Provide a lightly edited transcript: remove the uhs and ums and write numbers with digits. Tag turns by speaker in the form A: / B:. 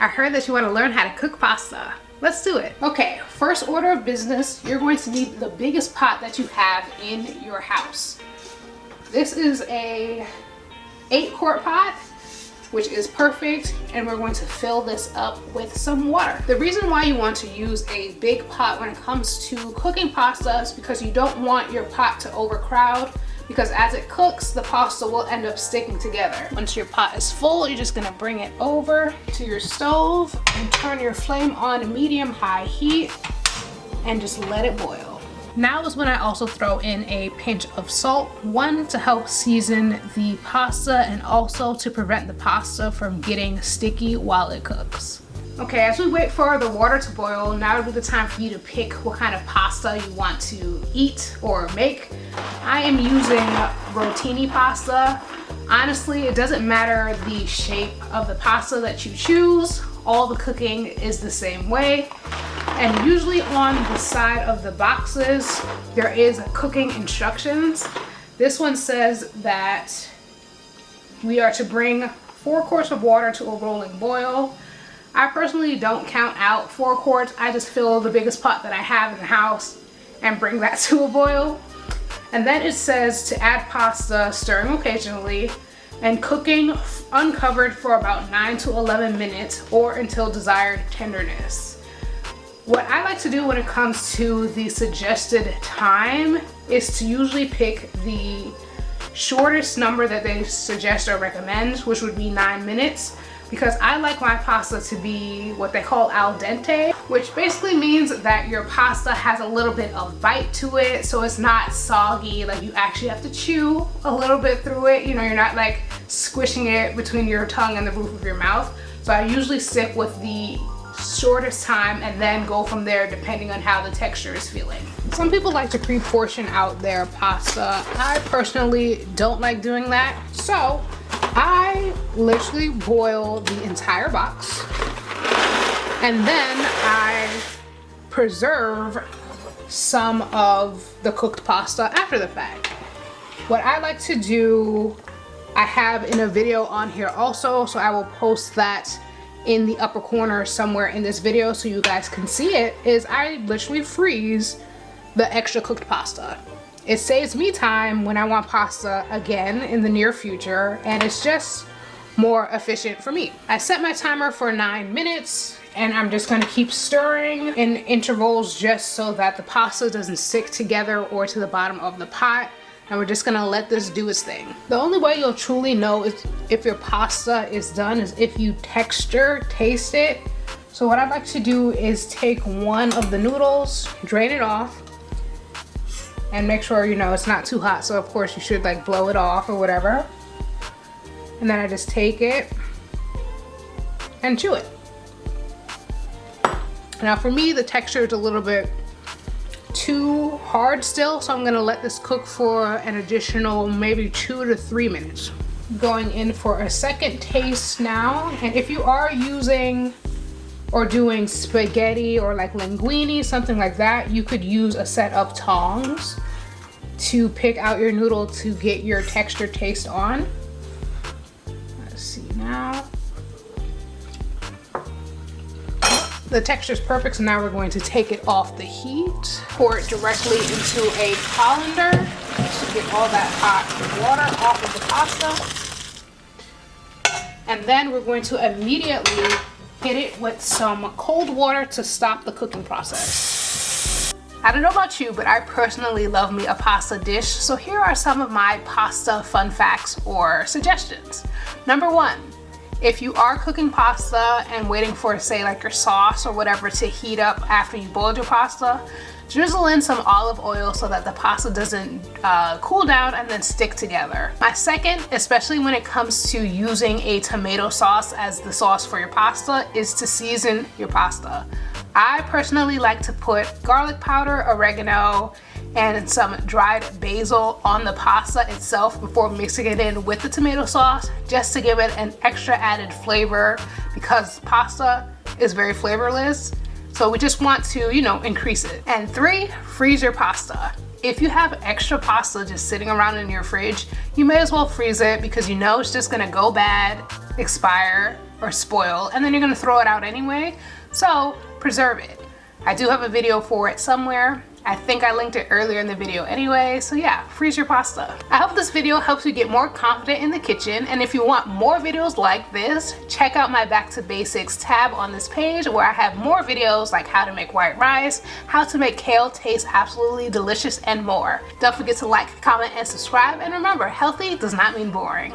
A: I heard that you want to learn how to cook pasta. Let's do it. Okay, first order of business, you're going to need the biggest pot that you have in your house. This is a 8-quart pot, which is perfect, and we're going to fill this up with some water. The reason why you want to use a big pot when it comes to cooking pasta is because you don't want your pot to overcrowd, because as it cooks, the pasta will end up sticking together. Once your pot is full, you're just gonna bring it over to your stove and turn your flame on medium-high heat and just let it boil. Now is when I also throw in a pinch of salt, one to help season the pasta and also to prevent the pasta from getting sticky while it cooks. Okay, as we wait for the water to boil, now would be the time for you to pick what kind of pasta you want to eat or make. I am using rotini pasta. Honestly, it doesn't matter the shape of the pasta that you choose. All the cooking is the same way. And usually on the side of the boxes, there is cooking instructions. This one says that we are to bring 4 quarts of water to a rolling boil. I personally don't count out 4 quarts. I just fill the biggest pot that I have in the house and bring that to a boil. And then it says to add pasta, stirring occasionally, and cooking uncovered for about 9 to 11 minutes or until desired tenderness. What I like to do when it comes to the suggested time is to usually pick the shortest number that they suggest or recommend, which would be 9 minutes. Because I like my pasta to be what they call al dente, which basically means that your pasta has a little bit of bite to it, so it's not soggy, like you actually have to chew a little bit through it. You know, you're not like squishing it between your tongue and the roof of your mouth. So I usually stick with the shortest time and then go from there depending on how the texture is feeling. Some people like to pre-portion out their pasta. I personally don't like doing that, so I literally boil the entire box and then I preserve some of the cooked pasta after the fact. What I like to do, I have in a video on here also, so I will post that in the upper corner somewhere in this video so you guys can see it, is I literally freeze the extra cooked pasta. It saves me time when I want pasta again in the near future, and it's just more efficient for me. I set my timer for 9 minutes and I'm just gonna keep stirring in intervals just so that the pasta doesn't stick together or to the bottom of the pot. And we're just gonna let this do its thing. The only way you'll truly know if your pasta is done is if you taste it. So what I like to do is take one of the noodles, drain it off, and make sure, you know, it's not too hot. So of course you should like blow it off or whatever. And then I just take it and chew it. Now for me, the texture is a little bit too hard still, so I'm gonna let this cook for an additional maybe 2 to 3 minutes. Going in for a second taste now, and if you are using or doing spaghetti or like linguine, something like that, you could use a set of tongs to pick out your noodle to get your texture taste on. Let's see now. The texture is perfect, so now we're going to take it off the heat, pour it directly into a colander to get all that hot water off of the pasta. And then we're going to immediately hit it with some cold water to stop the cooking process. I don't know about you, but I personally love me a pasta dish, so here are some of my pasta fun facts or suggestions. Number 1. If you are cooking pasta and waiting for, say, like your sauce or whatever to heat up after you boiled your pasta, drizzle in some olive oil so that the pasta doesn't cool down and then stick together. My second, especially when it comes to using a tomato sauce as the sauce for your pasta, is to season your pasta. I personally like to put garlic powder, oregano, and some dried basil on the pasta itself before mixing it in with the tomato sauce, just to give it an extra added flavor, because pasta is very flavorless. So we just want to, you know, increase it. And 3, freeze your pasta. If you have extra pasta just sitting around in your fridge, you may as well freeze it, because you know it's just gonna go bad, expire, or spoil, and then you're gonna throw it out anyway. So preserve it. I do have a video for it somewhere. I think I linked it earlier in the video anyway, so yeah, freeze your pasta. I hope this video helps you get more confident in the kitchen, and if you want more videos like this, check out my Back to Basics tab on this page where I have more videos like how to make white rice, how to make kale taste absolutely delicious, and more. Don't forget to like, comment, and subscribe, and remember, healthy does not mean boring.